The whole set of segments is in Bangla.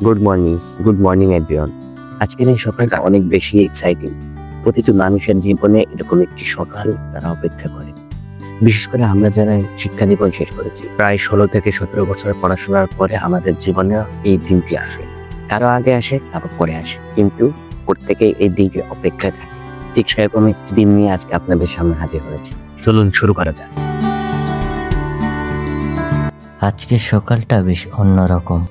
Good morning everyone. আজকের এই সকালটা অনেক বেশি এক্সাইটিং। প্রতিটি মানুষের জীবনে এরকম একটি সকাল তারা অপেক্ষা করে। বিশেষ করে আমরা যারা শিক্ষা জীবন শেষ করেছি, প্রায় 16 থেকে 17 বছর পড়াশোনার পরে আমাদের জীবনে এই দিনটি আসে। কারো আগে আসে, কারো পরে আসে, কিন্তু প্রত্যেকে এই দিকে অপেক্ষায় থাকে। ঠিক সেরকম একটি দিন নিয়ে আজকে আপনাদের সামনে হাজির হয়েছে। চলুন শুরু করা যাক। আজকের সকালটা বেশ অন্যরকম।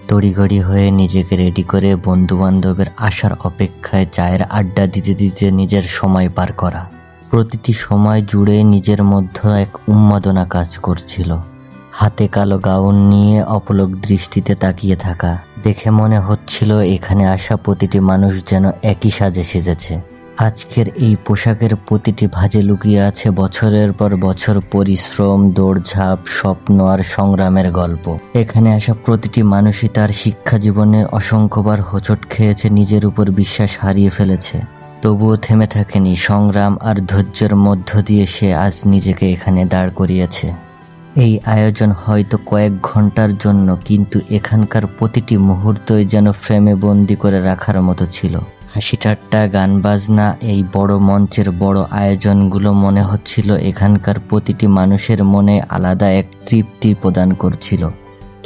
তড়িঘড়ি হয়ে নিজেকে রেডি করে বন্ধু বান্ধবের আসার অপেক্ষায় চায়ের আড্ডা দিতে দিতে নিজের সময় পার করা। প্রতিটি সময় জুড়ে নিজের মধ্যে এক উন্মাদনা কাজ করছিল। হাতে কালো গাউন নিয়ে অপলক দৃষ্টিতে তাকিয়ে থাকা দেখে মনে হচ্ছিল এখানে আসা প্রতিটি মানুষ যেন একই সাজে সেজেছে। আজকের এই পোশাকের প্রতিটি ভাঁজে লুকিয়ে আছে বছরের পর বছর পরিশ্রম, দৌড়ঝাঁপ, স্বপ্ন আর সংগ্রামের গল্প। এখানে আসা প্রতিটি মানুষই তার শিক্ষা জীবনে অসংখ্যবার হোঁচট খেয়েছে, নিজের উপর বিশ্বাস হারিয়ে ফেলেছে, তবুও থেমে থাকেনি। সংগ্রাম আর ধৈর্যের মধ্য দিয়ে সে আজ নিজেকে এখানে দাঁড় করিয়েছে। এই আয়োজন হয়তো কয়েক ঘন্টার জন্য, কিন্তু এখানকার প্রতিটি মুহূর্তই যেন ফ্রেমে বন্দি করে রাখার মতো ছিল। হাসি ঠাট্টা, গান বাজনা, এই বড় মঞ্চের বড় আয়োজনগুলো মনে হচ্ছিল এখানকার প্রতিটি মানুষের মনে আলাদা এক তৃপ্তি প্রদান করছিল।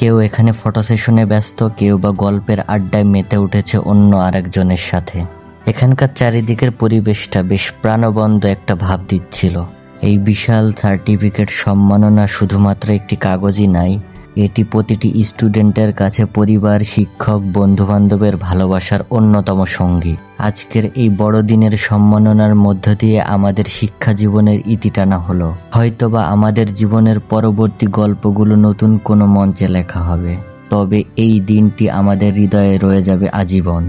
কেউ এখানে ফটো সেশনে ব্যস্ত, কেউ বা গল্পের আড্ডায় মেতে উঠেছে অন্য আরেকজনের সাথে। এখানকার চারিদিকের পরিবেশটা বেশ প্রাণবন্ত একটা ভাব দিচ্ছিল। এই বিশাল সার্টিফিকেট সম্মাননা শুধুমাত্র একটি কাগজই নাই, এটি প্রতিটি স্টুডেন্টের কাছে পরিবার, শিক্ষক, বন্ধুবান্ধবের ভালোবাসার অন্যতম সঙ্গী। আজকের এই বড়দিনের সম্মাননার মধ্য দিয়ে আমাদের শিক্ষা জীবনের ইতি টানা হলো। হয়তোবা আমাদের জীবনের পরবর্তী গল্পগুলো নতুন কোনো মঞ্চে লেখা হবে, তবে এই দিনটি আমাদের হৃদয়ে রয়ে যাবে আজীবন।